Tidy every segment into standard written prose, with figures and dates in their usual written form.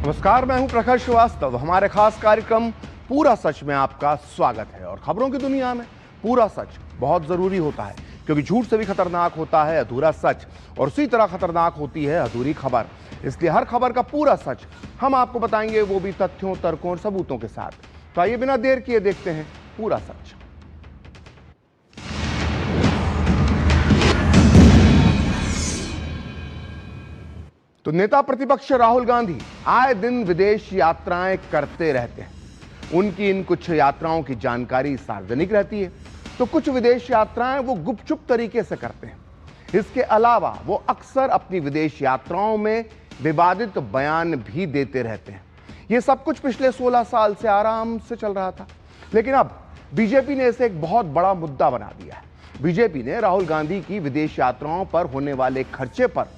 नमस्कार, मैं हूं प्रखर श्रीवास्तव। हमारे खास कार्यक्रम पूरा सच में आपका स्वागत है। और खबरों की दुनिया में पूरा सच बहुत जरूरी होता है, क्योंकि झूठ से भी खतरनाक होता है अधूरा सच, और उसी तरह खतरनाक होती है अधूरी खबर। इसलिए हर खबर का पूरा सच हम आपको बताएंगे, वो भी तथ्यों, तर्कों और सबूतों के साथ। तो आइए बिना देर किए देखते हैं पूरा सच। तो नेता प्रतिपक्ष राहुल गांधी आए दिन विदेश यात्राएं करते रहते हैं। उनकी इन कुछ यात्राओं की जानकारी सार्वजनिक रहती है, तो कुछ विदेश यात्राएं वो गुपचुप तरीके से करते हैं। इसके अलावा वो अक्सर अपनी विदेश यात्राओं में विवादित बयान भी देते रहते हैं। ये सब कुछ पिछले 16 साल से आराम से चल रहा था, लेकिन अब बीजेपी ने इसे एक बहुत बड़ा मुद्दा बना दिया है। बीजेपी ने राहुल गांधी की विदेश यात्राओं पर होने वाले खर्चे पर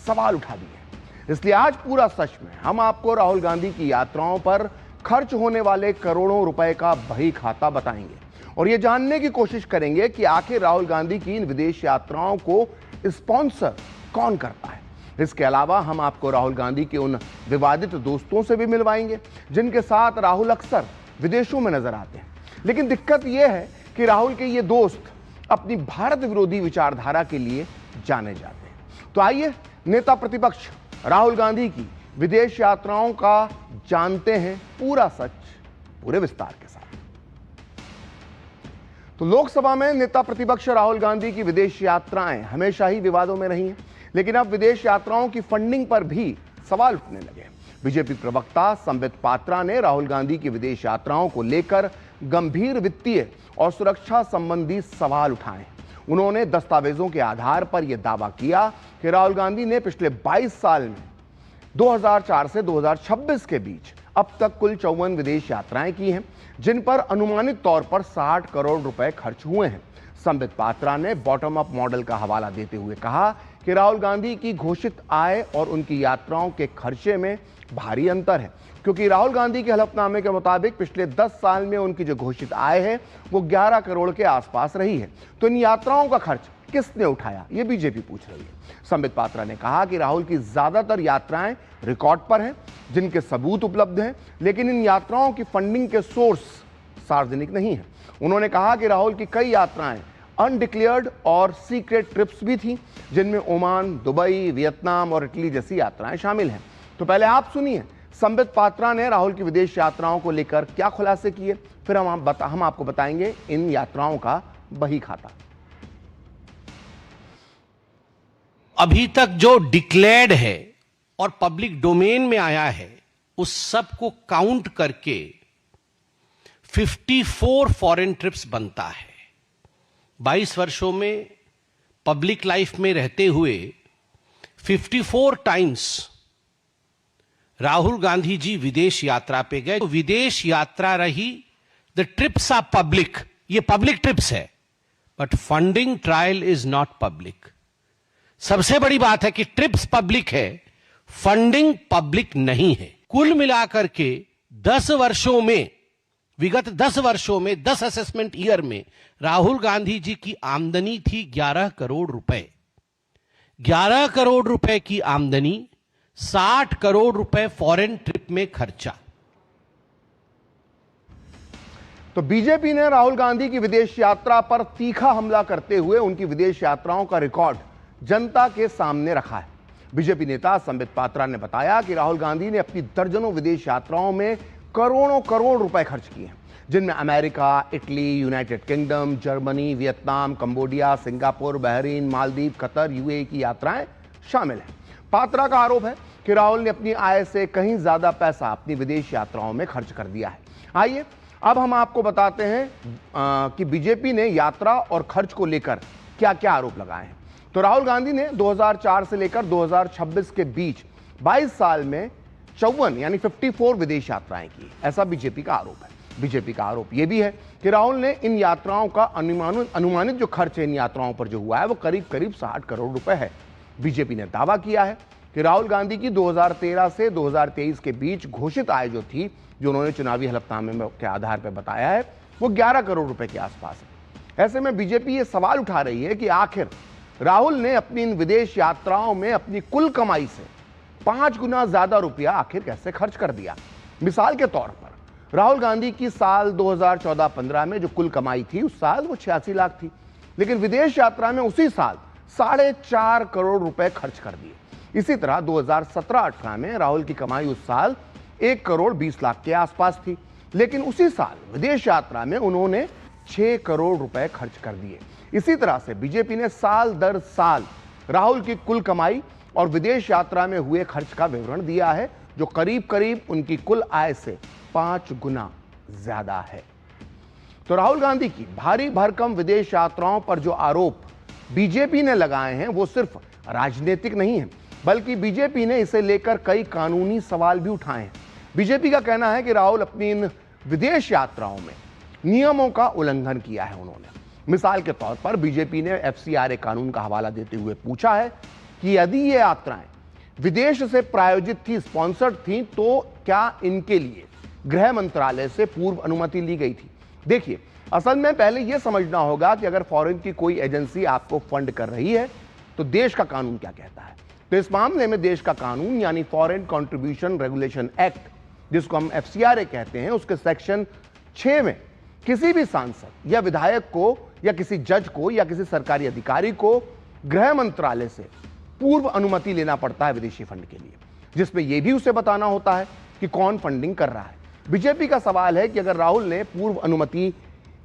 सवाल उठा दिए। इसलिए आज पूरा सच में हम आपको राहुल गांधी की यात्राओं पर खर्च होने वाले करोड़ों रुपए का बही खाता बताएंगे, और यह जानने की कोशिश करेंगे कि आखिर राहुल गांधी की इन विदेश यात्राओं को स्पॉन्सर कौन करता है। इसके अलावा हम आपको राहुल गांधी के उन विवादित दोस्तों से भी मिलवाएंगे जिनके साथ राहुल अक्सर विदेशों में नजर आते हैं। लेकिन दिक्कत यह है कि राहुल के ये दोस्त अपनी भारत विरोधी विचारधारा के लिए जाने जाते हैं। तो आइए नेता प्रतिपक्ष राहुल गांधी की विदेश यात्राओं का जानते हैं पूरा सच, पूरे विस्तार के साथ। तो लोकसभा में नेता प्रतिपक्ष राहुल गांधी की विदेश यात्राएं हमेशा ही विवादों में रही हैं, लेकिन अब विदेश यात्राओं की फंडिंग पर भी सवाल उठने लगे। बीजेपी प्रवक्ता संबित पात्रा ने राहुल गांधी की विदेश यात्राओं को लेकर गंभीर वित्तीय और सुरक्षा संबंधी सवाल उठाए। उन्होंने दस्तावेजों के आधार पर यह दावा किया कि राहुल गांधी ने पिछले 22 साल में 2004 से 2026 के बीच अब तक कुल 54 विदेश यात्राएं की हैं, जिन पर अनुमानित तौर पर 60 करोड़ रुपए खर्च हुए हैं। संबित पात्रा ने बॉटम अप मॉडल का हवाला देते हुए कहा कि राहुल गांधी की घोषित आय और उनकी यात्राओं के खर्चे में भारी अंतर है, क्योंकि राहुल गांधी के हलफनामे के मुताबिक पिछले 10 साल में उनकी जो घोषित आय है वो 11 करोड़ के आसपास रही है। तो इन यात्राओं का खर्च किसने उठाया, ये बीजेपी पूछ रही है। संबित पात्रा ने कहा कि राहुल की ज्यादातर यात्राएं रिकॉर्ड पर हैं, जिनके सबूत उपलब्ध हैं, लेकिन इन यात्राओं की फंडिंग के सोर्स सार्वजनिक नहीं है। उन्होंने कहा कि राहुल की कई यात्राएं अनडिक्लेयर्ड और सीक्रेट ट्रिप्स भी थी, जिनमें ओमान, दुबई, वियतनाम और इटली जैसी यात्राएं शामिल हैं। तो पहले आप सुनिए संबित पात्रा ने राहुल की विदेश यात्राओं को लेकर क्या खुलासे किए, फिर हम आपको बताएंगे इन यात्राओं का बही खाता। अभी तक जो डिक्लेयर्ड है और पब्लिक डोमेन में आया है, उस सब को काउंट करके 54 फॉरेन ट्रिप्स बनता है। 22 वर्षों में पब्लिक लाइफ में रहते हुए 54 टाइम्स राहुल गांधी जी विदेश यात्रा पे गए। तो विदेश यात्रा रही, द ट्रिप्स आर पब्लिक, ये पब्लिक ट्रिप्स है, but funding trial is not public. सबसे बड़ी बात है कि ट्रिप्स पब्लिक है, फंडिंग पब्लिक नहीं है। कुल मिलाकर के 10 वर्षों में, विगत 10 वर्षों में, 10 असेसमेंट ईयर में राहुल गांधी जी की आमदनी थी 11 करोड़ रुपए। 11 करोड़ रुपए की आमदनी, 60 करोड़ रुपए फॉरेन ट्रिप में खर्चा। तो बीजेपी ने राहुल गांधी की विदेश यात्रा पर तीखा हमला करते हुए उनकी विदेश यात्राओं का रिकॉर्ड जनता के सामने रखा है। बीजेपी नेता संबित पात्रा ने बताया कि राहुल गांधी ने अपनी दर्जनों विदेश यात्राओं में करोड़ों करोड़ रुपए खर्च किए हैं, जिनमें America, Italy, United kingdom, Germany, Vietnam, Cambodia, Singapore, Bahrain, Maldives, Qatar, UAE की यात्राएं शामिल हैं। पात्रा का आरोप है कि राहुल ने अपनी आय से कहीं ज्यादा पैसा अपनी विदेश यात्राओं में खर्च कर दिया है। आइए अब हम आपको बताते हैं कि बीजेपी ने यात्रा और खर्च को लेकर क्या क्या आरोप लगाए हैं। तो राहुल गांधी ने 2004 से लेकर 2026 के बीच 22 साल में 54 यानी 54 विदेश यात्राएं की, ऐसा बीजेपी का आरोप है। बीजेपी का आरोप यह भी है कि राहुल ने इन यात्राओं का अनुमानित जो खर्च है इन यात्राओं पर जो हुआ है वो करीब करीब 60 करोड़ रुपए है। बीजेपी ने दावा किया है कि राहुल गांधी की 2013 से 2023 के बीच घोषित आय जो थी, जो उन्होंने चुनावी हलफनामे के आधार पर बताया है, वो 11 करोड़ रुपए के आसपास है। ऐसे में बीजेपी ये सवाल उठा रही है कि आखिर राहुल ने अपनी इन विदेश यात्राओं में अपनी कुल कमाई से 5 गुना ज्यादा रुपया आखिर कैसे खर्च कर दिया? मिसाल के तौर पर राहुल गांधी की साल 2014-15 में जो कुल कमाई थी उस साल वो 86 लाख थी, लेकिन विदेश यात्रा में उसी साल 4.5 करोड़ रुपए खर्च कर दिए। इसी तरह 2017-18 में राहुल की कमाई उस साल 1 करोड़ 20 लाख के आसपास थी, लेकिन उसी साल विदेश यात्रा में उन्होंने 6 करोड़ रुपए खर्च कर दिए। इसी तरह से बीजेपी ने साल दर साल राहुल की कुल कमाई और विदेश यात्रा में हुए खर्च का विवरण दिया है, जो करीब करीब उनकी कुल आय से 5 गुना ज्यादा है। तो राहुल गांधी की भारी भरकम विदेश यात्राओं पर जो आरोप बीजेपी ने लगाए हैं वो सिर्फ राजनीतिक नहीं है, बल्कि बीजेपी ने इसे लेकर कई कानूनी सवाल भी उठाए हैं। बीजेपी का कहना है कि राहुल अपनी इन विदेश यात्राओं में नियमों का उल्लंघन किया है उन्होंने। मिसाल के तौर पर बीजेपी ने FCRA कानून का हवाला देते हुए पूछा है कि यदि ये यात्राएं विदेश से प्रायोजित थी, स्पॉन्सर्ड थी, तो क्या इनके लिए गृह मंत्रालय से पूर्व अनुमति ली गई थी? देखिए, असल में पहले यह समझना होगा कि अगर फॉरेन की कोई एजेंसी आपको फंड कर रही है तो देश का कानून क्या कहता है। तो इस मामले में देश का कानून यानी फॉरेन कंट्रीब्यूशन रेगुलेशन एक्ट, जिसको हम FCRA कहते हैं, उसके सेक्शन 6 में किसी भी सांसद या विधायक को या किसी जज को या किसी सरकारी अधिकारी को गृह मंत्रालय से पूर्व अनुमति लेना पड़ता है विदेशी फंड के लिए, जिसमें यह भी उसे बताना होता है कि कौन फंडिंग कर रहा है। बीजेपी का सवाल है कि अगर राहुल ने पूर्व अनुमति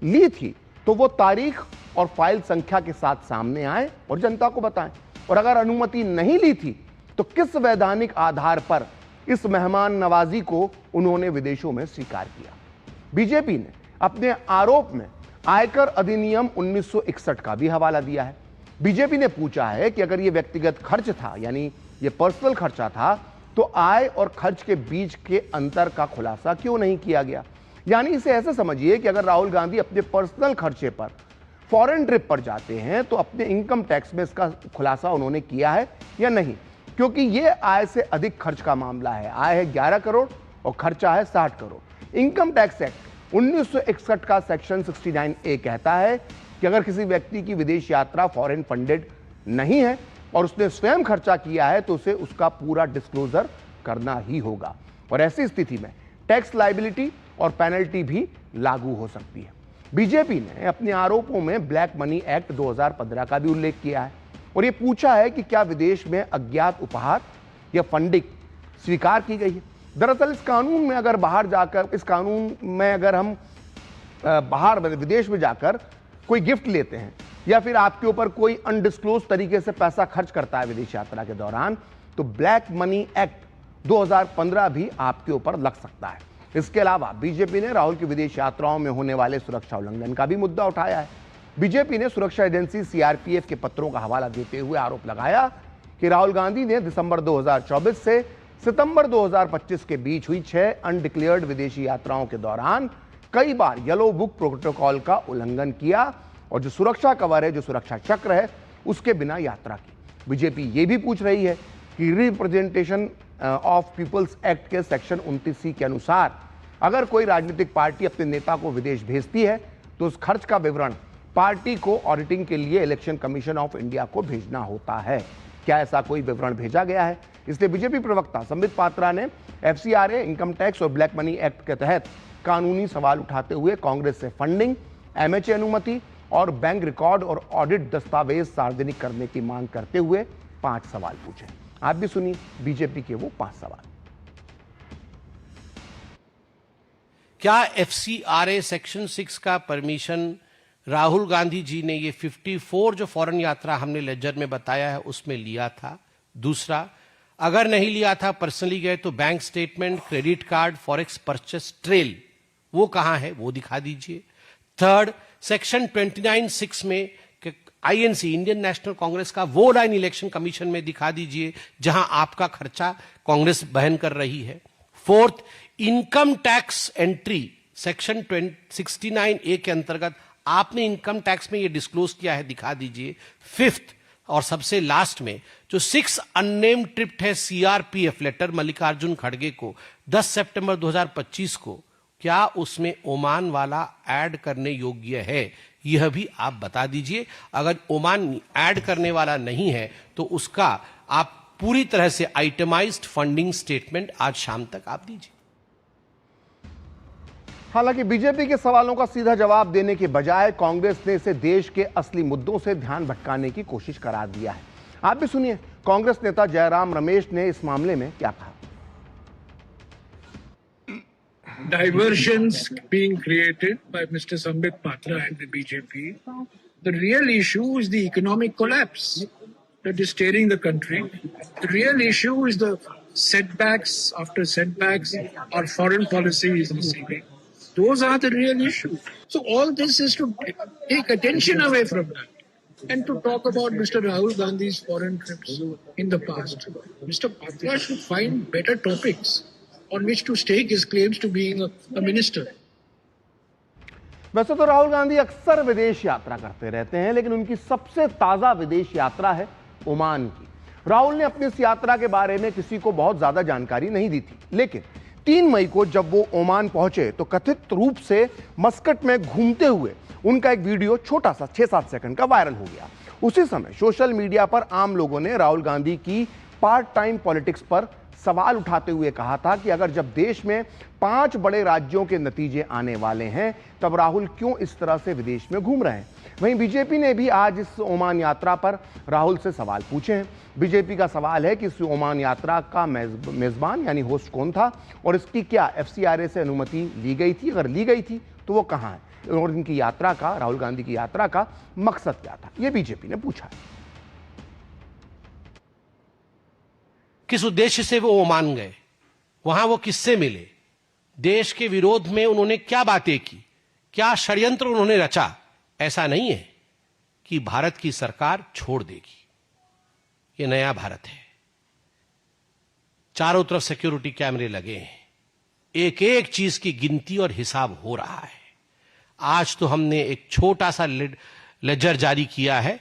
ली थी तो वो तारीख और फाइल संख्या के साथ सामने आए और जनता को बताएं, और अगर अनुमति नहीं ली थी तो किस वैधानिक आधार पर इस मेहमान नवाजी को उन्होंने विदेशों में स्वीकार किया। बीजेपी ने अपने आरोप में आयकर अधिनियम 1961 का भी हवाला दिया है। बीजेपी ने पूछा है कि अगर यह व्यक्तिगत खर्च था, यानी ये पर्सनल खर्चा था, तो आय और खर्च के बीच के अंतर का खुलासा क्यों नहीं किया गया। यानी इसे ऐसे समझिए कि अगर राहुल गांधी अपने पर्सनल खर्चे पर फॉरेन ट्रिप पर जाते हैं तो अपने इनकम टैक्स में इसका खुलासा उन्होंने किया है या नहीं, क्योंकि यह आय से अधिक खर्च का मामला है। आय है 11 करोड़ और खर्चा है 60 करोड़। इनकम टैक्स एक्ट 1961 का सेक्शन 69A कहता है कि अगर किसी व्यक्ति की विदेश यात्रा फॉरेन फंडेड नहीं है और उसने स्वयं खर्चा किया है तो उसे उसका पूरा डिस्क्लोजर करना ही होगा, और ऐसी स्थिति में टैक्स लायबिलिटी और पेनल्टी भी लागू हो सकती है। बीजेपी ने अपने आरोपों में ब्लैक मनी एक्ट 2015 का भी उल्लेख किया है और यह पूछा है कि क्या विदेश में अज्ञात उपहार या फंडिंग स्वीकार की गई है। दरअसल इस कानून में अगर बाहर जाकर, इस कानून में अगर हम बाहर विदेश में जाकर कोई गिफ्ट लेते हैं या फिर आपके ऊपर कोई अनडिस्क्लोज तरीके से पैसा खर्च करता है विदेश यात्रा के दौरान, तो ब्लैक मनी एक्ट 2015 भी आपके ऊपर लग सकता है। इसके अलावा बीजेपी ने राहुल की विदेश यात्राओं में होने वाले सुरक्षा उल्लंघन का भी मुद्दा उठाया है। बीजेपी ने सुरक्षा एजेंसी CRPF के पत्रों का हवाला देते हुए आरोप लगाया कि राहुल गांधी ने दिसंबर 2024 से सितंबर 2025 के बीच हुई 6 अनडिक्लेयर्ड विदेशी यात्राओं के दौरान कई बार येलो बुक प्रोटोकॉल का उल्लंघन किया और जो सुरक्षा कवर है, जो सुरक्षा चक्र है, उसके बिना यात्रा की। बीजेपी ये भी पूछ रही है कि रिप्रेजेंटेशन ऑफ पीपल्स एक्ट के सेक्शन 29C के अनुसार अगर कोई राजनीतिक पार्टी अपने नेता को विदेश भेजती है तो उस खर्च का विवरण पार्टी को ऑडिटिंग के लिए इलेक्शन कमीशन ऑफ इंडिया को भेजना होता है। क्या ऐसा कोई विवरण भेजा गया है? इसलिए बीजेपी प्रवक्ता संबित पात्रा ने FCRA, इनकम टैक्स और ब्लैक मनी एक्ट के तहत कानूनी सवाल उठाते हुए कांग्रेस से फंडिंग, MHA अनुमति और बैंक रिकॉर्ड और ऑडिट दस्तावेज सार्वजनिक करने की मांग करते हुए 5 सवाल पूछे। आप भी सुनिए बीजेपी के वो 5 सवाल। क्या FCRA सेक्शन 6 का परमिशन राहुल गांधी जी ने ये 54 जो फॉरेन यात्रा हमने लेजर में बताया है उसमें लिया था? दूसरा, अगर नहीं लिया था, पर्सनली गए, तो bank statement, credit card, forex purchase trail वो कहां है, वो दिखा दीजिए। थर्ड, सेक्शन 29(6) में INC, इंडियन नेशनल कांग्रेस का वो लाइन इलेक्शन कमीशन में दिखा दीजिए जहां आपका खर्चा कांग्रेस वहन कर रही है। Fourth, income tax entry section 69A के अंतर्गत आपने इनकम टैक्स में ये डिस्क्लोज किया है, दिखा दीजिए। फिफ्थ और सबसे लास्ट में जो 6 अननेम्ड ट्रिप है CRPF लेटर मल्लिकार्जुन खड़गे को 10 सितंबर 2025 को, क्या उसमें ओमान वाला ऐड करने योग्य है, यह भी आप बता दीजिए। अगर ओमान ऐड करने वाला नहीं है तो उसका आप पूरी तरह से आइटमाइज्ड फंडिंग स्टेटमेंट आज शाम तक आप दीजिए। हालांकि बीजेपी के सवालों का सीधा जवाब देने के बजाय कांग्रेस ने इसे देश के असली मुद्दों से ध्यान भटकाने की कोशिश करार दिया है। आप भी सुनिए कांग्रेस नेता जयराम रमेश ने इस मामले में क्या कहा। Diversions being created by Mr. Sambit Patra and the BJP. The real issue is the economic collapse that is tearing the country. The real issue is the setbacks after setbacks our foreign policy is receiving. Those are the real issues. So all this is to take attention away from that and to talk about Mr. Rahul Gandhi's foreign trips in the past. Mr. Patra should find better topics on which to stake his claims to being a minister. वैसे तो राहुल गांधी अक्सर विदेश यात्रा करते रहते हैं, लेकिन उनकी सबसे ताजा विदेश यात्रा है ओमान की। राहुल ने अपनी इस यात्रा के बारे में किसी को बहुत ज्यादा जानकारी नहीं दी थी, लेकिन 3 मई को जब वो ओमान पहुंचे तो कथित रूप से मस्कट में घूमते हुए उनका एक वीडियो छोटा सा 6-7 सेकंड का वायरल हो गया। उसी समय सोशल मीडिया पर आम लोगों ने राहुल गांधी की पार्ट टाइम पॉलिटिक्स पर सवाल उठाते हुए कहा था कि अगर जब देश में 5 बड़े राज्यों के नतीजे आने वाले हैं तब राहुल क्यों इस तरह से विदेश में घूम रहे हैं। वहीं बीजेपी ने भी आज इस ओमान यात्रा पर राहुल से सवाल पूछे हैं। बीजेपी का सवाल है कि इस ओमान यात्रा का मेजबान यानी होस्ट कौन था और इसकी क्या एफसीआरए से अनुमति ली गई थी, अगर ली गई थी तो वो कहां है, और इनकी यात्रा का, राहुल गांधी की यात्रा का मकसद क्या था, यह बीजेपी ने पूछा है। किस उद्देश्य से वो ओमान गए, वहां वो किससे मिले, देश के विरोध में उन्होंने क्या बातें की, क्या षड्यंत्र उन्होंने रचा। ऐसा नहीं है कि भारत की सरकार छोड़ देगी। ये नया भारत है, चारों तरफ सिक्योरिटी कैमरे लगे हैं, एक एक चीज की गिनती और हिसाब हो रहा है। आज तो हमने एक छोटा सा लेजर जारी किया है,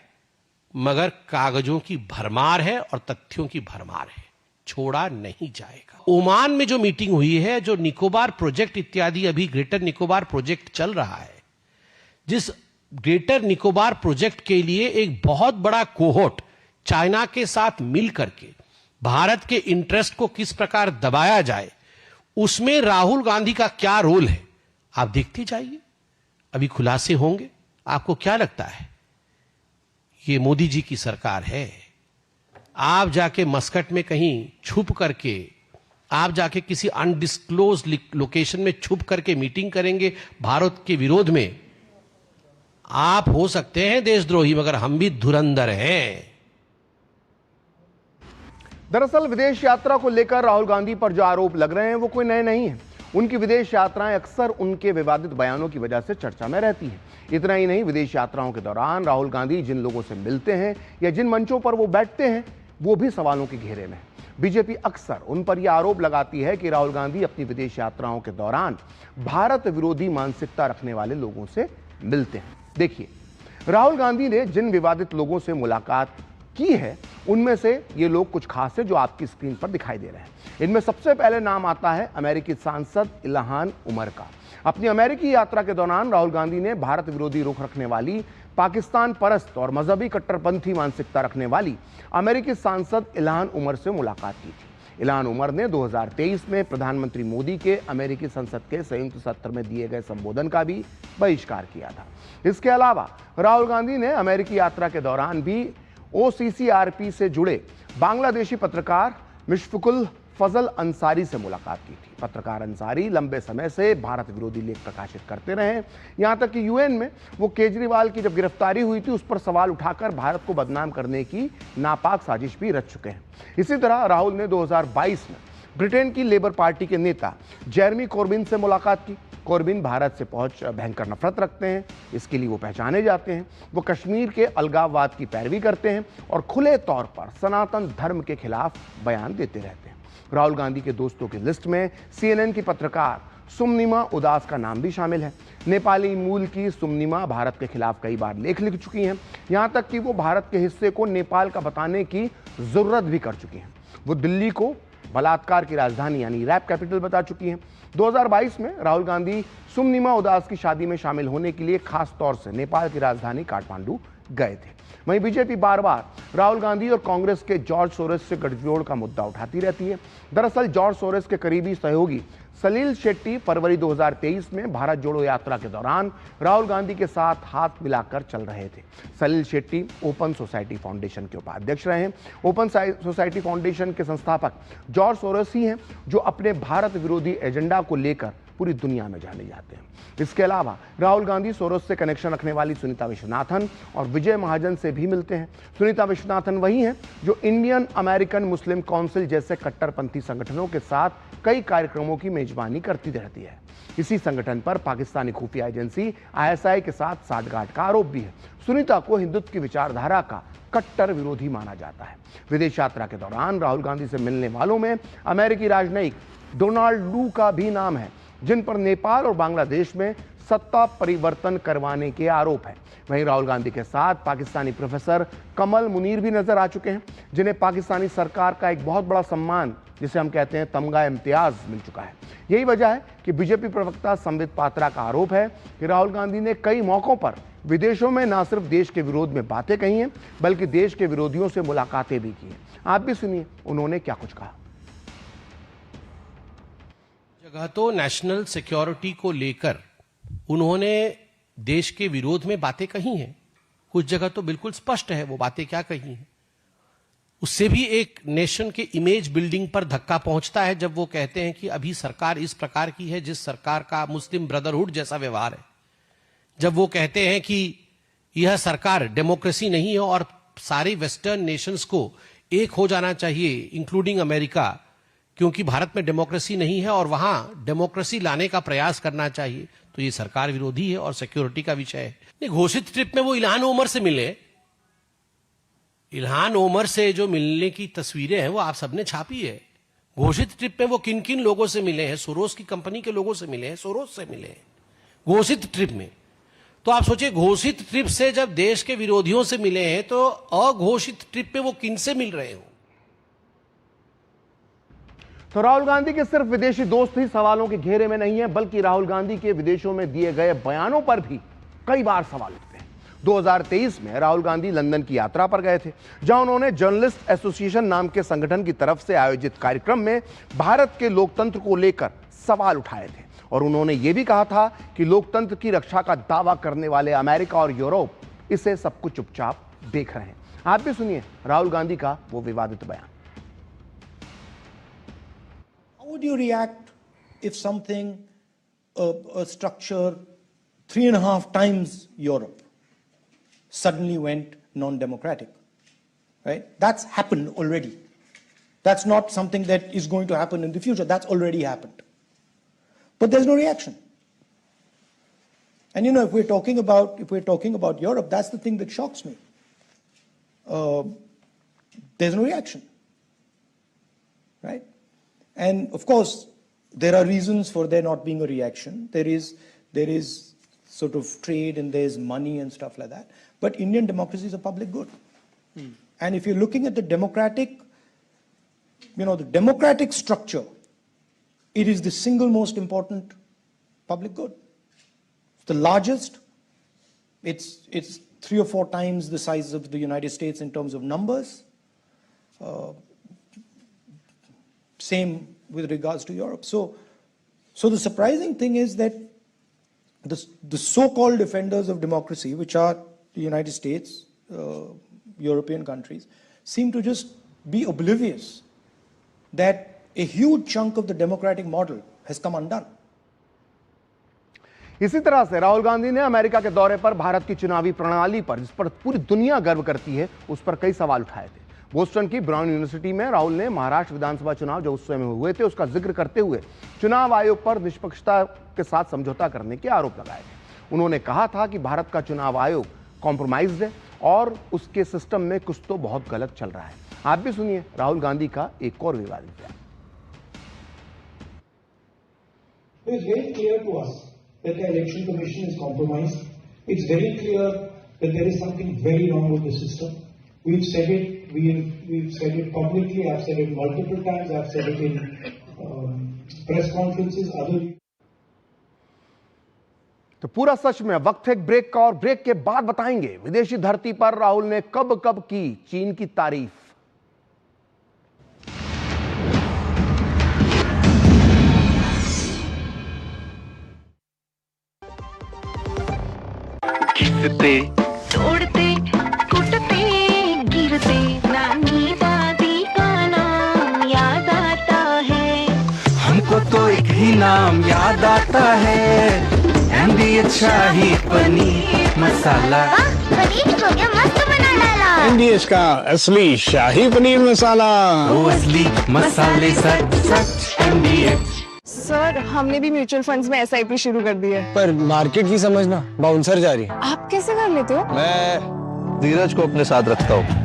मगर कागजों की भरमार है और तथ्यों की भरमार है, छोड़ा नहीं जाएगा। ओमान में जो मीटिंग हुई है, जो निकोबार प्रोजेक्ट इत्यादि, अभी ग्रेटर निकोबार प्रोजेक्ट चल रहा है, जिस ग्रेटर निकोबार प्रोजेक्ट के लिए एक बहुत बड़ा कोहोर्ट चाइना के साथ मिल करके भारत के इंटरेस्ट को किस प्रकार दबाया जाए, उसमें राहुल गांधी का क्या रोल है, आप देखते जाइए, अभी खुलासे होंगे। आपको क्या लगता है ये मोदी जी की सरकार है? आप जाके मस्कट में कहीं छुप करके, आप जाके किसी अनडिस्क्लोज लोकेशन में छुप करके मीटिंग करेंगे भारत के विरोध में? आप हो सकते हैं देशद्रोही, मगर हम भी धुरंधर हैं। दरअसल विदेश यात्रा को लेकर राहुल गांधी पर जो आरोप लग रहे हैं वो कोई नए नहीं है। उनकी विदेश यात्राएं अक्सर उनके विवादित बयानों की वजह से चर्चा में रहती हैं। इतना ही नहीं, विदेश यात्राओं के दौरान राहुल गांधी जिन लोगों से मिलते हैं या जिन मंचों पर वो बैठते हैं वो भी सवालों के घेरे में है। बीजेपी अक्सर उन पर यह आरोप लगाती है कि राहुल गांधी अपनी विदेश यात्राओं के दौरान भारत विरोधी मानसिकता रखने वाले लोगों से मिलते हैं। देखिए, राहुल गांधी ने जिन विवादित लोगों से मुलाकात की है उनमें से ये लोग कुछ खास है जो आपकी स्क्रीन पर दिखाई दे रहे हैं। इनमें सबसे पहले नाम आता है अमेरिकी सांसद इल्हान उमर का। अपनी अमेरिकी यात्रा के दौरान राहुल गांधी ने भारत विरोधी रुख रखने वाली, पाकिस्तान परस्त और मजहबी कट्टरपंथी मानसिकता रखने वाली अमेरिकी सांसद इल्हान उमर से मुलाकात की थी। इल्हान उमर ने 2023 में प्रधानमंत्री मोदी के अमेरिकी संसद के संयुक्त सत्र में दिए गए संबोधन का भी बहिष्कार किया था। इसके अलावा राहुल गांधी ने अमेरिकी यात्रा के दौरान भी OCCRP से जुड़े बांग्लादेशी पत्रकार मुशफिकुल फजल अंसारी से मुलाकात की थी। पत्रकार अंसारी लंबे समय से भारत विरोधी लेख प्रकाशित करते रहे, यहां तक कि यूएन में वो केजरीवाल की जब गिरफ्तारी हुई थी उस पर सवाल उठाकर भारत को बदनाम करने की नापाक साजिश भी रच चुके हैं। इसी तरह राहुल ने 2022 में ब्रिटेन की लेबर पार्टी के नेता जेरेमी कोर्बिन से मुलाकात की। कोर्बिन भारत से भयंकर नफरत रखते हैं, इसके लिए वो पहचाने जाते हैं। वो कश्मीर के अलगाववाद की पैरवी करते हैं और खुले तौर पर सनातन धर्म के खिलाफ बयान देते रहते हैं। राहुल गांधी के दोस्तों की लिस्ट में CNN की पत्रकार सुमनिमा उदास का नाम भी शामिल है। नेपाली मूल की सुमनिमा भारत के खिलाफ कई बार लेख लिख चुकी हैं, यहां तक कि वो भारत के हिस्से को नेपाल का बताने की जरूरत भी कर चुकी हैं। वो दिल्ली को बलात्कार की राजधानी यानी रैप कैपिटल बता चुकी हैं। 2022 में राहुल गांधी सुमनिमा उदास की शादी में शामिल होने के लिए खास तौर से नेपाल की राजधानी काठमांडू गए थे। वहीं बीजेपी बार बार राहुल गांधी और कांग्रेस के जॉर्ज सोरोस से गठजोड़ का मुद्दा उठाती रहती है। दरअसल जॉर्ज सोरोस के करीबी सहयोगी सलील शेट्टी फरवरी 2023 में भारत जोड़ो यात्रा के दौरान राहुल गांधी के साथ हाथ मिलाकर चल रहे थे। सलील शेट्टी ओपन सोसाइटी फाउंडेशन के उपाध्यक्ष रहे हैं। ओपन सोसाइटी फाउंडेशन के संस्थापक जॉर्ज सोरोस ही हैं, जो अपने भारत विरोधी एजेंडा को लेकर पूरी दुनिया में जाने जाते हैं। इसके अलावा राहुल गांधी सोरोस से कनेक्शन रखने वाली सुनीता विश्वनाथन और विजय महाजन से भी मिलते हैं। सुनीता विश्वनाथन वही हैं जो इंडियन अमेरिकन मुस्लिम काउंसिल जैसे कट्टरपंथी संगठनों के साथ कई कार्यक्रमों की मेजबानी करती रहती है। इसी संगठन पर पाकिस्तानी खुफिया एजेंसी ISI के साथ साठगांठ का आरोप भी है। सुनीता को हिंदुत्व की विचारधारा का कट्टर विरोधी माना जाता है। विदेश यात्रा के दौरान राहुल गांधी से मिलने वालों में अमेरिकी राजनयिक डोनाल्ड लू का भी नाम है, जिन पर नेपाल और बांग्लादेश में सत्ता परिवर्तन करवाने के आरोप हैं। वहीं राहुल गांधी के साथ पाकिस्तानी प्रोफेसर कमल मुनीर भी नजर आ चुके हैं, जिन्हें पाकिस्तानी सरकार का एक बहुत बड़ा सम्मान, जिसे हम कहते हैं तमगा इम्तियाज, मिल चुका है। यही वजह है कि बीजेपी प्रवक्ता संबित पात्रा का आरोप है कि राहुल गांधी ने कई मौकों पर विदेशों में न सिर्फ देश के विरोध में बातें कही हैं, बल्कि देश के विरोधियों से मुलाकातें भी की हैं। आप भी सुनिए उन्होंने क्या कुछ कहा। जगह तो नेशनल सिक्योरिटी को लेकर उन्होंने देश के विरोध में बातें कही हैं, कुछ जगह तो बिल्कुल स्पष्ट है वो बातें क्या कही हैं। उससे भी एक नेशन के इमेज बिल्डिंग पर धक्का पहुंचता है जब वो कहते हैं कि अभी सरकार इस प्रकार की है जिस सरकार का मुस्लिम ब्रदरहुड जैसा व्यवहार है। जब वो कहते हैं कि यह सरकार डेमोक्रेसी नहीं है और सारे वेस्टर्न नेशंस को एक हो जाना चाहिए, इंक्लूडिंग अमेरिका, क्योंकि भारत में डेमोक्रेसी नहीं है और वहां डेमोक्रेसी लाने का प्रयास करना चाहिए, तो ये सरकार विरोधी है और सिक्योरिटी का विषय है। नहीं, घोषित ट्रिप में वो इल्हान ओमर से मिले। इल्हान ओमर से जो मिलने की तस्वीरें हैं वो आप सबने छापी है। घोषित ट्रिप में वो किन किन लोगों से मिले हैं? सोरोस की कंपनी के लोगों से मिले हैं, सोरोस से मिले हैं घोषित ट्रिप में। तो आप सोचिए, घोषित ट्रिप से जब देश के विरोधियों से मिले हैं तो अघोषित ट्रिप पे वो किन से मिल रहे हो? तो राहुल गांधी के सिर्फ विदेशी दोस्त ही सवालों के घेरे में नहीं है, बल्कि राहुल गांधी के विदेशों में दिए गए बयानों पर भी कई बार सवाल उठते हैं। 2023 में राहुल गांधी लंदन की यात्रा पर गए थे, जहां उन्होंने जर्नलिस्ट एसोसिएशन नाम के संगठन की तरफ से आयोजित कार्यक्रम में भारत के लोकतंत्र को लेकर सवाल उठाए थे और उन्होंने ये भी कहा था कि लोकतंत्र की रक्षा का दावा करने वाले अमेरिका और यूरोप इसे सब कुछ चुपचाप देख रहे हैं। आप भी सुनिए राहुल गांधी का वो विवादित बयान। How would you react if something, a structure 3.5 times Europe suddenly went non-democratic, right? That's happened already. That's not something that is going to happen in the future. That's already happened. But there's no reaction. And you know, if we're talking about Europe, that's the thing that shocks me. There's no reaction, right? And of course, there are reasons for there not being a reaction. There is sort of trade and there's money and stuff like that. But Indian democracy is a public good. And if you're looking at the democratic, the democratic structure, it is the single most important public good. It's the largest. It's 3 or 4 times the size of the United States in terms of numbers. Same with regards to Europe. So the surprising thing is that the so-called defenders of democracy, which are the United States, European countries, seem to just be oblivious that a huge chunk of the democratic model has come undone. इसी तरह से राहुल गांधी ने America के दौरे पर भारत की चुनावी प्रणाली पर, जिस पर पूरी दुनिया गर्व करती है, उस पर कई सवाल उठाए थे। बोस्टन की ब्राउन यूनिवर्सिटी में राहुल ने महाराष्ट्र विधानसभा चुनाव जो उस समय हुए थे उसका जिक्र करते हुए चुनाव आयोग पर निष्पक्षता के साथ समझौता करने के आरोप लगाए थे। उन्होंने कहा था कि भारत का चुनाव आयोग कॉम्प्रोमाइज्ड है और उसके सिस्टम में कुछ तो बहुत गलत चल रहा है। आप भी सुनिए राहुल गांधी का एक और विवादित बयान। It's very clear to us that the election commission is compromised. It's very clear that there is something very wrong with the system. We've said it. We've said it publicly. I've said it multiple times. I've said it in press conferences. तो पूरा सच में वक्त है एक break का और break के बाद बताएंगे विदेशी धरती पर राहुल ने कब कब की चीन की तारीफ। घिसते तोड़ते कुटते गिरते नानी दादी का नाम याद आता है। हमको तो एक ही नाम याद आता है, NDH शाही पनीर मसाला। पनीर हो गया मस्त बना डाला। NDH का असली शाही पनीर मसाला। वो असली मसाले सच सच NDH। सर हमने भी म्यूचुअल फंड्स में SIP शुरू कर दी है। पर मार्केट की समझना बाउंसर जा रही है। आप कैसे कर लेते हो? मैं धीरज को अपने साथ रखता हूँ।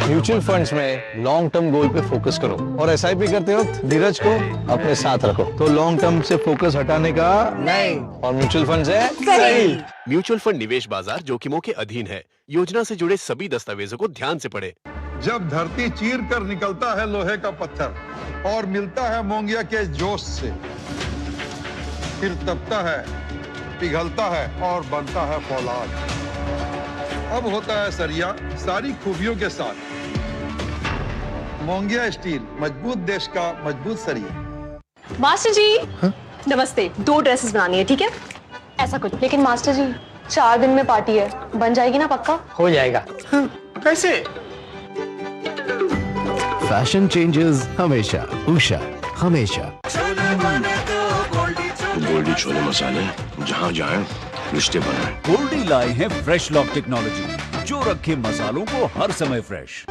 म्यूचुअल फंड्स में लॉन्ग टर्म गोल पे फोकस करो और SIP करते वक्त धीरज को अपने साथ रखो, तो लॉन्ग टर्म से फोकस हटाने का नहीं। और म्यूचुअल फंड है सही। म्यूचुअल फंड निवेश बाजार जोखिमों के अधीन है। योजना से जुड़े सभी दस्तावेजों को ध्यान से पढ़ें। जब धरती चीर कर निकलता है लोहे का पत्थर और मिलता है मोंगिया के जोश से, फिर तपता है, पिघलता है और बनता है फौलाद। अब होता है सरिया सारी खूबियों के साथ। मोंगिया स्टील, मजबूत देश का मजबूत सरिया। मास्टर जी नमस्ते, 2 ड्रेसेस बनानी है, ठीक है? ऐसा कुछ। लेकिन मास्टर जी 4 दिन में पार्टी है, बन जाएगी ना पक्का? हो जाएगा। कैसे? फैशन चेंजेस हमेशा, उषा हमेशा। गोल्डी छोले मसाले, जहाँ जाए रिश्ते बनाए। गोल्डी लाए हैं फ्रेश लॉक टेक्नोलॉजी, जो रखे मसालों को हर समय फ्रेश।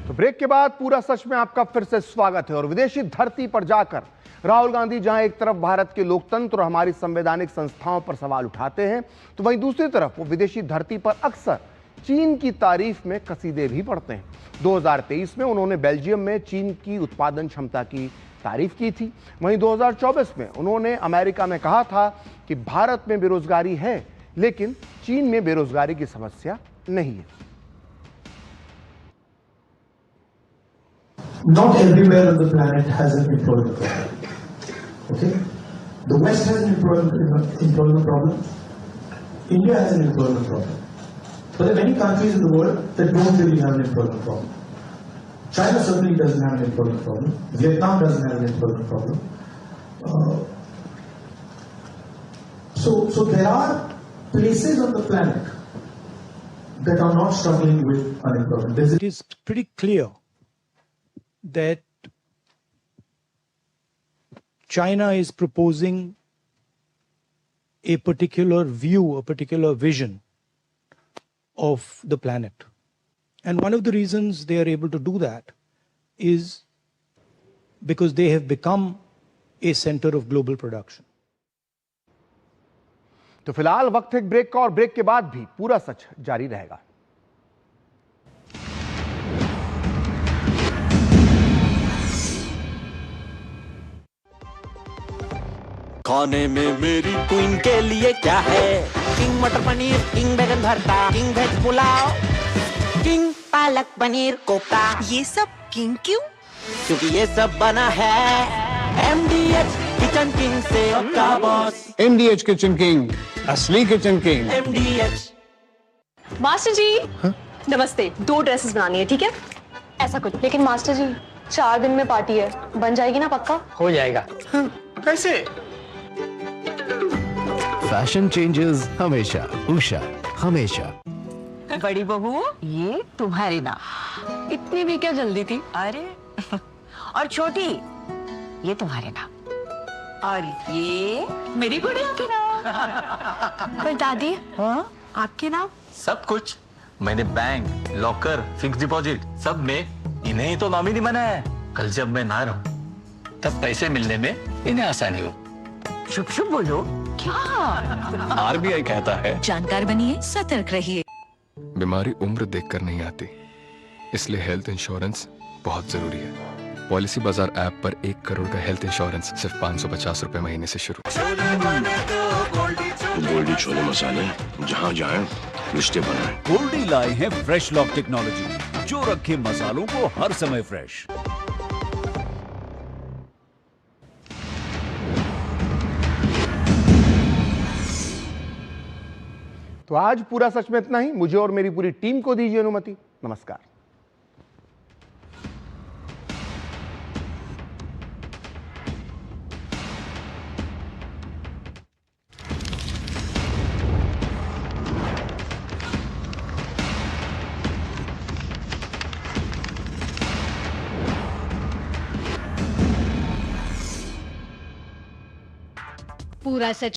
तो ब्रेक के बाद पूरा सच में आपका फिर से स्वागत है। और विदेशी धरती पर जाकर राहुल गांधी जहां एक तरफ भारत के लोकतंत्र और हमारी संवैधानिक संस्थाओं पर सवाल उठाते हैं, तो वहीं दूसरी तरफ वो विदेशी धरती पर अक्सर चीन की तारीफ में कसीदे भी पढ़ते हैं। 2023 में उन्होंने बेल्जियम में चीन की उत्पादन क्षमता की तारीफ की थी। वहीं 2024 में उन्होंने अमेरिका में कहा था कि भारत में बेरोजगारी है, लेकिन चीन में बेरोजगारी की समस्या नहीं है। Not everywhere on the planet has an employment problem. Okay? The West has an employment problem. India has an employment problem. But there are many countries in the world that don't really have an employment problem. China certainly doesn't have an employment problem. Vietnam doesn't have an employment problem. So there are places on the planet that are not struggling with unemployment. It is pretty clear that China is proposing a particular view, a particular vision of the planet. And one of the reasons they are able to do that is because they have become a center of global production. तो फिलहाल वक्त है एक break का और break के बाद भी पूरा सच जारी रहेगा। खाने में मेरी क्वीन के लिए क्या है? किंग मटर पनीर, किंग बैगन भरता, king veg pulao, king palak paneer kofta. ये सब किंग क्यों? क्योंकि ये सब बना है MDH किचन किंग से का बॉस। MDH किचन किंग, असली किचन किंग। MDH। मास्टर जी नमस्ते, 2 ड्रेसेस बनानी है, ठीक है? ऐसा कुछ। लेकिन मास्टर जी 4 दिन में पार्टी है, बन जाएगी ना पक्का? हो जाएगा। कैसे? फैशन चेंजेस हमेशा, उषा हमेशा। बड़ी बहू ये तुम्हारी नाम। इतनी भी क्या जल्दी थी? अरे और छोटी ये तुम्हारे नाम और ये मेरी गुड़िया के नाम। पर दादी हाँ आपके नाम? सब कुछ मैंने बैंक, लॉकर, फिक्स डिपॉजिट सब में इन्हें ही तो नॉमिनी बनाया है। कल जब मैं ना रहूं तब पैसे मिलने में इन्हें आसानी हो। शुभ शुभ बोलो। क्या? RBI कहता है जानकार बनिए, सतर्क रहिए। बीमारी उम्र देखकर नहीं आती, इसलिए हेल्थ इंश्योरेंस बहुत जरूरी है। पॉलिसी बाजार ऐप पर 1 करोड़ का हेल्थ इंश्योरेंस सिर्फ 550 रुपए महीने से शुरू। गोल्डी छोले मसाले, जहाँ जाए रिश्ते बनाए। गोल्डी लाए हैं फ्रेश लॉक टेक्नोलॉजी, जो रखे मसालों को हर समय फ्रेश। तो आज पूरा सच में इतना ही। मुझे और मेरी पूरी टीम को दीजिए अनुमति। नमस्कार। पूरा सच